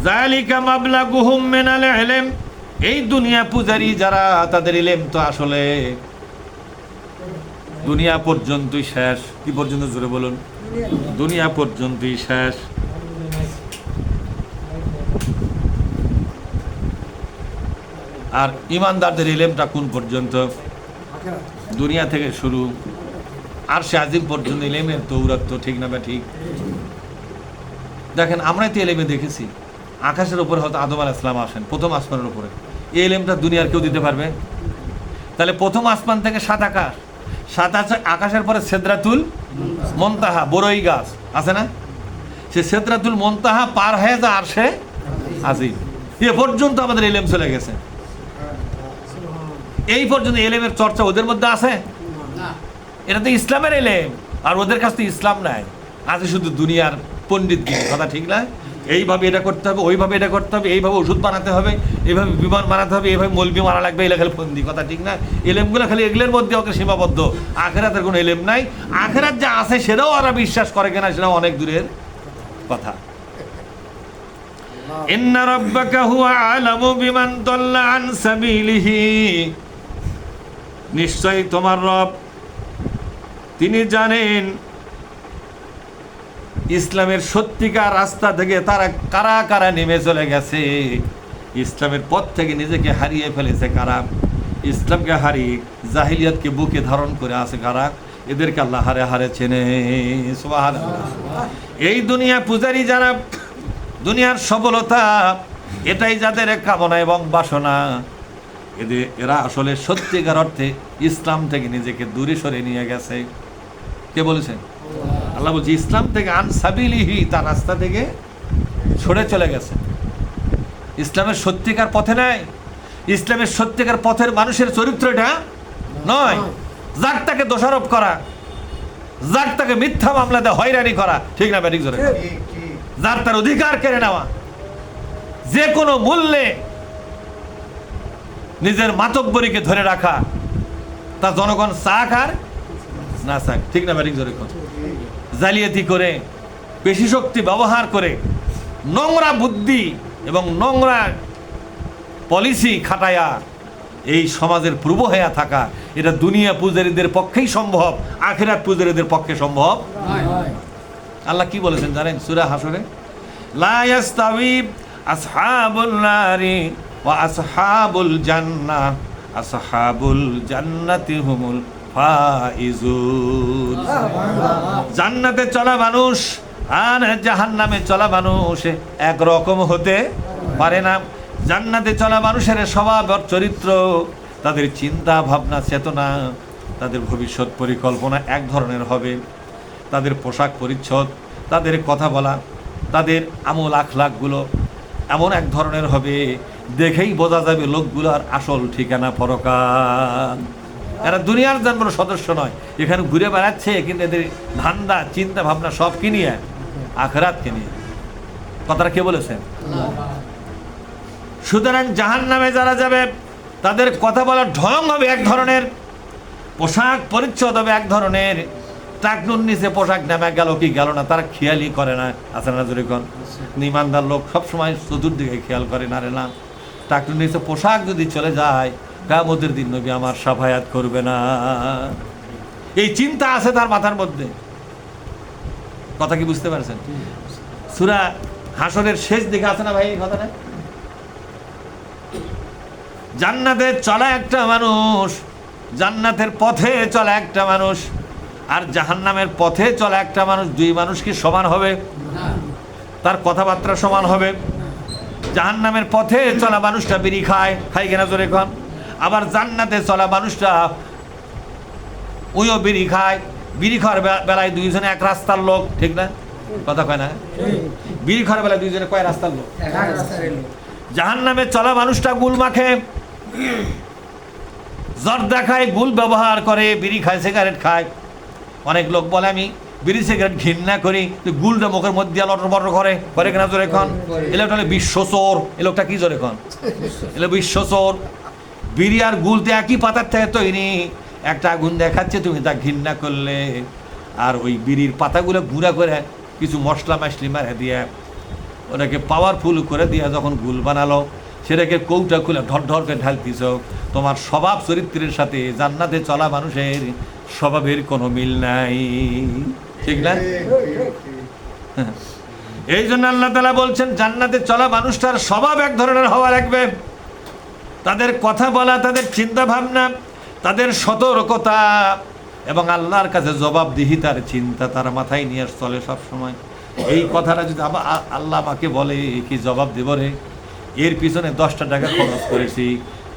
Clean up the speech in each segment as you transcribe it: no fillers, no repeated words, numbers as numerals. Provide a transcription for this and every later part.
যালিকা মাবলাগুহুম মিনাল ইলম, এই দুনিয়া পূজারী যারা, তাদের ইলম তো আসলে দুনিয়া পর্যন্তই শেষ। কি পর্যন্ত? জোরে বলুন। দুনিয়া পর্যন্তই শেষ। আর ইমানদারদের ইলমটা কোন পর্যন্ত? দুনিয়া থেকে শুরু আরশে আজিম পর্যন্ত ইলমের দৌরাত্ম্য, ঠিক না? বা ঠিক। দেখেন, আমরাই তো ইলমে দেখেছি আকাশের উপরে হয়তো আদম আলাইহিস সালাম আসেন প্রথম আসমানের উপরে। এই ইলমটা দুনিয়ার কেউ দিতে পারবে? তাহলে প্রথম আসমান থেকে সাত আকাশ, সাত আকাশের পরে সিদরাতুল মুনতাহা, বড়ই গাছ আছে না? সে সিদরাতুল মুনতাহা পার হয়ে যা আরশে আজিম, এ পর্যন্ত আমাদের ইলম চলে গেছে। এই পর্যন্ত ইলমের চর্চা ওদের মধ্যে আছে? এটা তো ইসলামের ইলম, আর ওদের কাছে তো ইসলাম নাই, আছে শুধু দুনিয়ার পণ্ডিত। কথা ঠিক না? এইভাবে এটা করতে হবে, ওইভাবে এটা করতে হবে, এইভাবে ওষুধ বানাতে হবে, এইভাবে বিমান বানাতে হবে, এইভাবে মলবি মারা লাগবে, এগুলো খালি ফন্দি। কথা ঠিক না? এলেমগুলো খালি এগুলোর মধ্যে ওকে সীমাবদ্ধ। আখেরাতের কোনো এলেম নাই। আখেরাত যা আছে সেটাও ওরা বিশ্বাস করে কিনা সেটাও অনেক দূরের কথা। ইন্না রাব্বাকা হুয়া আলামু বিমান দাল্লা আন সাবিলিহি, নিশ্চয়ই তোমার রব তিনি জানেন ইসলামের সত্যিকার রাস্তা থেকে তারা কারা কারা নেমে চলে গেছে, ইসলামের পথ থেকে নিজেকে হারিয়ে ফেলেছে কারা, ইসলামকে হারিয়ে জাহিলিয়াতকে বুকে ধারণ করে আছে কারা, এদেরকে আল্লাহ হারে হারে চেনে। সুবহানাল্লাহ। এই দুনিয়া পূজারী যারা, দুনিয়ার সফলতা এটাই যাদের কামনা এবং বাসনা, এরা আসলে সত্যিকার অর্থে ইসলাম থেকে নিজেকে দূরে সরে নিয়ে গেছে। কে বলেছেন? আল্লাহ বলছে ইসলাম থেকে আনসাবিলিহি, তার রাস্তা থেকে সরে চলে গেছে। ইসলামের সত্যিকার পথে নাই। ইসলামের সত্যিকার পথের মানুষের চরিত্র এটা নয়। যার তাকে দোষারোপ করা, যার তাকে মিথ্যা মামলা দিয়ে হয়রানি করা, ঠিক না? ব্যাটিক জোরে। যার তার অধিকার কেড়ে নেওয়া, যে কোনো মূল্যে নিজের মাতব্বরীকে ধরে রাখা, তা জনগণ চাক আর না চাক, ঠিক না? ব্যাটিক জোরে। জালিয়াতি করে, পেশি শক্তি ব্যবহার করে, নোংরা বুদ্ধি এবং নোংরা পলিসি খাটায়া এই সমাজের পূর্ব হয়ে থাকা, এটা দুনিয়া পূজারীদের পক্ষেই সম্ভব, আখিরাত পূজারীদের পক্ষে সম্ভব নয়। আল্লাহ কি বলেছেন জানেন? সূরা হাসরে, লা ইয়াস্তাবি আসহাবুন নারি ওয়া আসহাবুল জান্নাহ, আসহাবুল জান্নাতি হুমুল ফাইজুন। জান্নাতে চলা মানুষ আর জাহান্নামে চলা মানুষ একরকম হতে পারে না। জান্নাতে চলা মানুষের স্বভাব চরিত্র, তাদের চিন্তা ভাবনা চেতনা, তাদের ভবিষ্যৎ পরিকল্পনা এক ধরনের হবে, তাদের পোশাক পরিচ্ছদ, তাদের কথা বলা, তাদের আমল আখলাকগুলো এমন এক ধরনের হবে, দেখেই বোঝা যাবে লোকগুলোর আসল ঠিকানা পরকাল। এরা দুনিয়ার জন্মের সদস্য নয়, এখানে ঘুরে বেড়াচ্ছে, কিন্তু এদের ধান্দা চিন্তা ভাবনা সব কি নিয়ে? আখিরাতকে নিয়ে। কথাটা কে বলেছেন? সুতরাং জাহান্নামে যারা যাবে তাদের কথা বলার ঢং হবে এক ধরনের, পোশাক পরিচ্ছদ হবে এক ধরনের, টাকনুর নিচে পোশাক নামে গেল কি গেল না তারা খেয়ালই করে না। আছে না জোরে কোন? ইমানদার লোক সবসময় চতুর্দিকে খেয়াল করে না রে না। টাকনুর নিচে পোশাক যদি চলে যায়, কিয়ামতের দিন নবী আমার সাফায়াত করবে না, এই চিন্তা আছে তার মাথার মধ্যে। কথা কি বুঝতে পারছেন? সূরা হাসরের শেষ দিকে আছে না ভাই এই কথাটা? জান্নাতে চলা একটা মানুষ, জান্নাতের পথে চলা একটা মানুষ, আর জাহান্নামের পথে চলা একটা মানুষ, দুই মানুষ কি সমান হবে? তার কথাবার্তা সমান হবে? জাহান্নামের পথে চলা মানুষটা বিড়ি খায়, খাই কিনা জোরে এখন? আবার জান্নাতে চলা মানুষটা ওইও বিড়ি খায়। বিড়ি খাওয়ার বেলায় দুইজনে এক রাস্তার লোক, ঠিক না? কথা কয় না? বিড়ি খাওয়ার বেলায় দুইজনে কয় রাস্তার লোক? জাহান্নামে চলা মানুষটা গুল মাখে, জর্দা খায়, গুল ব্যবহার করে, বিড়ি খায়, সিগারেট খায়। অনেক লোক বলে আমি বিড়ি সিগারেট ঘৃণা করি, গুলটা মুখের মধ্যে লটর বটর করে, করে কিনা জোরে এখন? এ লোকটা হলে বিশ্ব চোর। এ লোকটা কি জোরে এখন? এলো বিশ্ব চোর। বিড়ি আর গুলতে একই পাতার থেকে তৈরি, একটা আগুন দেখাচ্ছে, তুমি তা ঘৃণা করলে, আর ওই বিড়ির পাতাগুলো গুঁড়া করে কিছু মশলা মাসলি মারে দিয়ে ওটাকে পাওয়ারফুল করে দিয়া যখন গুল বানালো, সেটাকে কৌটা খুলে ঢর ঢর করে ঢালতিস। তোমার স্বভাব চরিত্রের সাথে জান্নাতে চলা মানুষের স্বভাবের কোনো মিল নাই, ঠিক না? এই জন্য আল্লাহ তাআলা বলছেন জান্নাতে চলা মানুষটার স্বভাব এক ধরনের হওয়া লাগবে। তাদের কথা বলা, তাদের চিন্তা ভাবনা, তাদের সতর্কতা এবং আল্লাহর কাছে জবাবদিহিতার চিন্তা তার মাথায় নিয়ে চলে সবসময়। এই কথাটা যদি আল্লাহ আমাকে বলে কি জবাব দেব রে, এর পিছনে 10টা টাকা খরচ করেছি,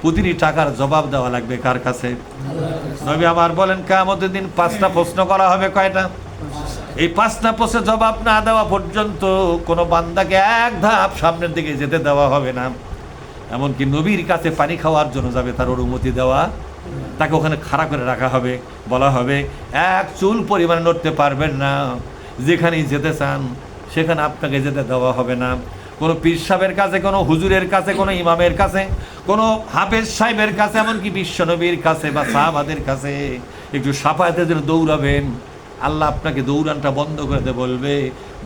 প্রতিটি টাকার জবাব দেওয়া লাগবে কার কাছে? নবী আমার বলেন কিয়ামতের দিন 5টা প্রশ্ন করা হবে। কয়টা? এই 5টা প্রশ্নের জবাব না দেওয়া পর্যন্ত কোনো বান্দাকে এক ধাপ সামনের দিকে যেতে দেওয়া হবে না। এমনকি নবীর কাছে পানি খাওয়ার জন্য যাবে তার অনুমতি দেওয়া, তাকে ওখানে খাড়া করে রাখা হবে, বলা হবে এক চুল পরিমাণে নড়তে পারবেন না, যেখানেই যেতে চান সেখানে আপনাকে যেতে দেওয়া হবে না। কোনো পীর সাহেবের কাছে, কোনো হুজুরের কাছে, কোনো ইমামের কাছে, কোনো হাফেজ সাহেবের কাছে, এমনকি বিশ্বনবীর কাছে বা সাহাবাদের কাছে একটু সাফায়াতের জন্য দৌড়াবেন, আল্লাহ আপনাকে দৌড়ানটা বন্ধ করে দে বলবে।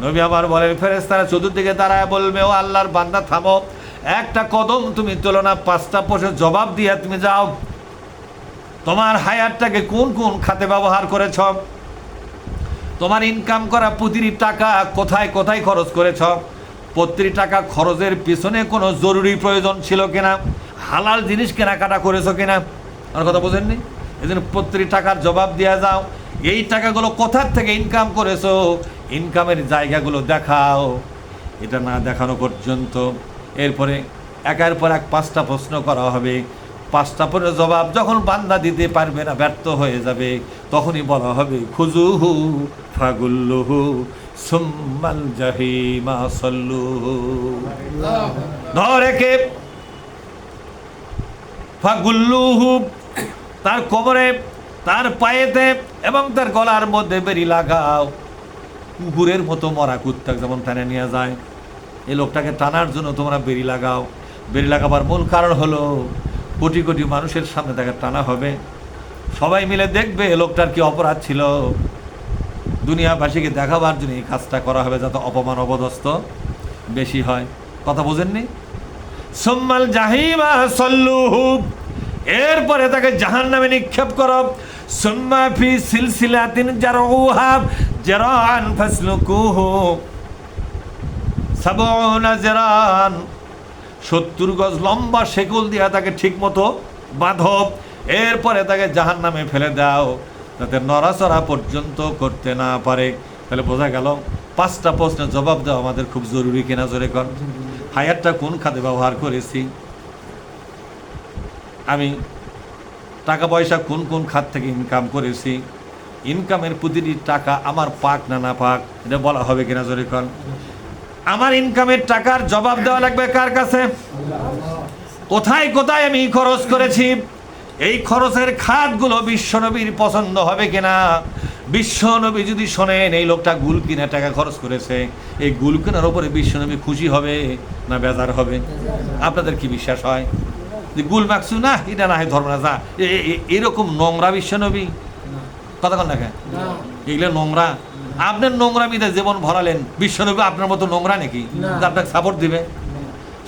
নবী আমার বলেন ফেরেশতারা চতুর্দিকে দাঁড়ায় বলবে, ও আল্লাহর বান্দা থামো, একটা কদম তুমি তোলো না, 5টা প্রশ্নের জবাব দিয়ে তুমি যাও। তোমার হায়াতটাকে কোন কোন খাতে ব্যবহার করেছ? তোমার ইনকাম করা প্রতিটি টাকা কোথায় কোথায় খরচ করেছ? প্রতিটি টাকা খরচের পিছনে কোনো জরুরি প্রয়োজন ছিল কিনা? হালাল জিনিস কেনাকাটা করেছো কিনা? আমার কথা বোঝেননি? এই জন্য প্রতিটি টাকার জবাব দেওয়া যাও। এই টাকাগুলো কোথার থেকে ইনকাম করেছো, ইনকামের জায়গাগুলো দেখাও। এটা না দেখানো পর্যন্ত এরপরে একের পর এক 5টা প্রশ্ন করা হবে। 5টা পরে জবাব যখন বান্দা দিতে পারবে না, ব্যর্থ হয়ে যাবে, তখনই বলা হবে খুজুহু ফাগুল্লুহু সুম্মাল জাহিমা সাল্লুহু। ধরে কে ফাগুল্লুহু, তার কোমরে, তার পায়েতে এবং তার গলার মধ্যে বেরি লাগাও। কুকুরের মতো মরা কুত্তা যেমন টানে নিয়ে যায়, এই লোকটাকে টানার জন্য তোমরা বেরি লাগাও। বেরি লাগাবার মূল কারণ হলো কোটি কোটি মানুষের সামনে তাকে টানা হবে, সবাই মিলে দেখবে লোকটার কি অপরাধ ছিল। দুনিয়াবাসীকে দেখাবার জন্য এই কাজটা করা হবে যাতে অপমান অপদস্থ বেশি হয়। কথা বোঝেননি? সুম্মাল জাহিমা সাল্লুহু, এরপরে তাকে জাহান্নামে নিক্ষেপ করো। সুম্মা ফি সিলসিলাতিন জারউহা জারান ফাসলুকুহু সাবউনা জারান, 70 গজ লম্বা শেকল দিয়া তাকে ঠিক মতো বাঁধো। এরপরে তাকে জাহান্নামে ফেলে দাও যাতে নড়াচড়া পর্যন্ত করতে না পারে। তাহলে বোঝা গেল 5টা প্রশ্নের জবাব দেওয়া আমাদের খুব জরুরি কিনা? জোরে কর। হায়াতটা কোন খাতে ব্যবহার করেছি, আমি টাকা পয়সা কোন কোন খাত থেকে ইনকাম করেছি, ইনকামের প্রতিটি টাকা আমার পাক না না পাক, এটা বলা হবে কিনা? জোরে কর। আমার ইনকামের টাকার জবাব দেওয়া লাগবে কার কাছে? কোথায় কোথায় আমি খরচ করেছি, এই খরচের খাতগুলো বিশ্বনবীর পছন্দ হবে কিনা? বিশ্বনবী যদি শোনেন এই লোকটা গুল কিনা টাকা খরচ করেছে, এই গুল কেনার উপরে বিশ্বনবী খুশি হবে না বেজার হবে? আপনাদের কি বিশ্বাস হয় যে গুল মাকসু না এটা না হয় ধর্ম না, যা এরকম নোংরা বিশ্বনবী? কথা কন না কেন? এগুলো নোংরা। আপনার নোংরামিতে জীবন ভরালেন, বিশ্বনবী আপনার মতো নোংরা নাকি যে আপনাকে সাপোর্ট দিবে?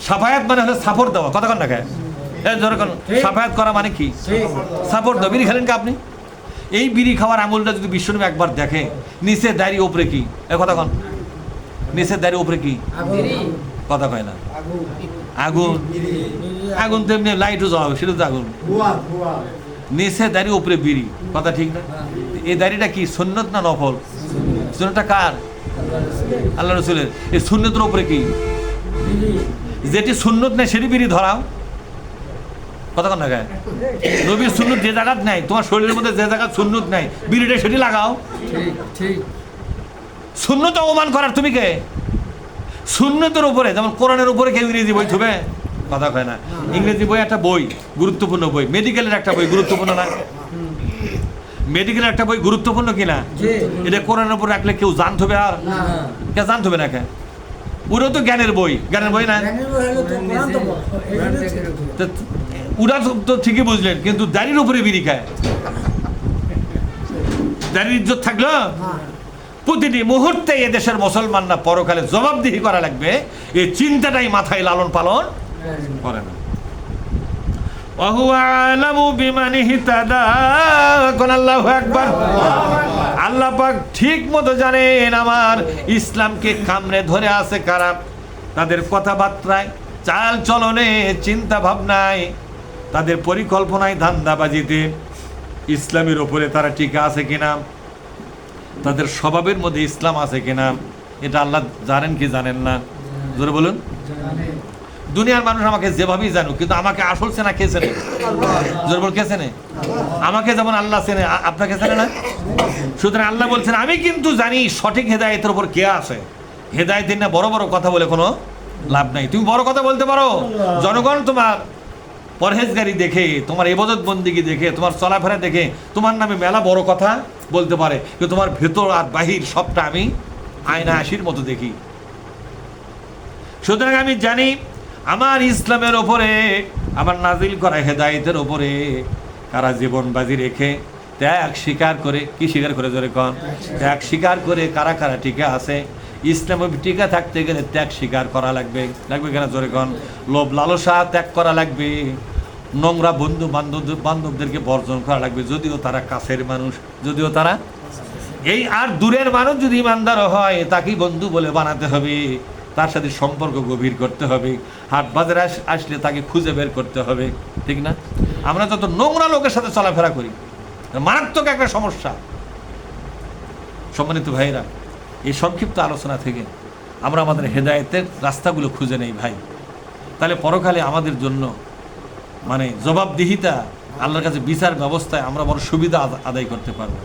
সাফায়াত মানে হলো সাপোর্ট দেওয়া। কথা কন না কেন? সাফায়াত করা মানে কি? সাপোর্ট দেওয়া। বিড়ি খেলেন কি আপনি? এই বিড়ি খাওয়ার আঙুলটা যদি বিশ্বনবী একবার দেখে, নিচে দাঁড়িয়ে উপরে কি? কথা কন, নিচে দাঁড়িয়ে উপরে কি? কথা কয় না। আগুন। আগুন তো এমনি লাইটও জ্বলাবে, সেটা তো আগুন। নিচে দাঁড়িয়ে উপরে বিড়ি, কথা ঠিক না? এই দাড়িটা কি সুন্নত না নফল? সুন্নতটা কার? আল্লাহ রাসূলের। এই সুন্নতের উপরে কি? যেটি সুন্নত নেই সেটি বিড়ি ধরাও। কথা কন না গায়ে? নবীর সুন্নত যে জায়গাত নাই, তোমার শরীরের মধ্যে যে জায়গা সুন্নত নাই, বিড়িটা সেটি লাগাও। সুন্নত অপমান করার তুমি কে? সুন্নতের উপরে, যেমন কোরআনের উপরে কেউ ইংরেজি বই থুবে? কথা কয় না। ইংরেজি বই একটা বই, গুরুত্বপূর্ণ বই। মেডিকেলের একটা বই গুরুত্বপূর্ণ না? মেডিকেলের একটা বই গুরুত্বপূর্ণ কিনা? এটা কোরআনের উপর রাখলে কেউ জানতে হবে? আর কে জানতে হবে না? কে? ওটাও তো জ্ঞানের বই, জ্ঞানের বই না? ওটা তো ঠিকই বুঝলেন, কিন্তু দাড়ির উপরে বিড়ি খায়। দাড়ির ইজ্জত থাকলো? প্রতিটি মুহূর্তে এদেশের মুসলমানরা পরকালে জবাবদিহি করা লাগবে, এই চিন্তাটাই মাথায় লালন পালন করে না। আল্লাহ পাক ঠিক মতো জানেন আমার ইসলামকে কামড়ে ধরে আছে কারা, তাদের কথাবার্তায়, চাল চলনে, চিন্তা ভাবনায়, তাদের পরিকল্পনায়, ধান্দাবাজিতে ইসলামের ওপরে তারা টিকে আছে কিনা, তাদের স্বভাবের মধ্যে ইসলাম আছে কিনা, এটা আল্লাহ জানেন কি জানেন না? জোরে বলুন। দুনিয়ার মানুষ আমাকে যেভাবেই জানুক, কিন্তু আমাকে আসল চেনা কে চেনে? জোরে বল, কে চেনে? আমাকে যেমন আল্লাহ চেনে, আপনাকে চেনে না? সুতরাং আল্লাহ বলছেন আমি কিন্তু জানি সঠিক হেদায়েতের উপর কে আছে। হেদায়েতের না বড় বড় কথা বলে কোনো লাভ নাই। তুমি বড় কথা বলতে পারো, জনগণ তোমার পরহেজগারি দেখে, তোমার ইবাদত বন্দিগি দেখে, তোমার চলাফেরা দেখে তোমার নামে মেলা বড় কথা বলতে পারে, কিন্তু তোমার ভেতর আর বাহির সবটা আমি আয়না হাসির মতো দেখি। সুতরাং আমি জানি আমার ইসলামের ওপরে, আমার নাজিল করা হেদায়েতের ওপরে কারা জীবন বাজি রেখে ত্যাগ স্বীকার করে, কি স্বীকার করে জোরে কন? ত্যাগ স্বীকার করে কারা কারা টিকে আছে। ইসলামে টিকে থাকতে গেলে ত্যাগ স্বীকার করা লাগবে, লাগবে কেন জোরে কন? লোভ লালসা ত্যাগ করা লাগবে, নোংরা বন্ধু বান্ধবদেরকে বর্জন করা লাগবে, যদিও তারা কাছের মানুষ, যদিও তারা এই, আর দূরের মানুষ যদি ইমানদার হয় তাকেই বন্ধু বলে বানাতে হবে, তার সাথে সম্পর্ক গভীর করতে হবে, হাট বাজারে আসলে তাকে খুঁজে বের করতে হবে, ঠিক না? আমরা যত নোংরা লোকের সাথে চলাফেরা করি, মারাত্মক একটা সমস্যা। সম্মানিত ভাইরা, এই সংক্ষিপ্ত আলোচনা থেকে আমরা আমাদের হেদায়েতের রাস্তাগুলো খুঁজে নেই ভাই, তাহলে পরকালে আমাদের জন্য মানে জবাবদিহিতা, আল্লাহর কাছে বিচার ব্যবস্থায় আমরা বড় সুবিধা আদায় করতে পারবো।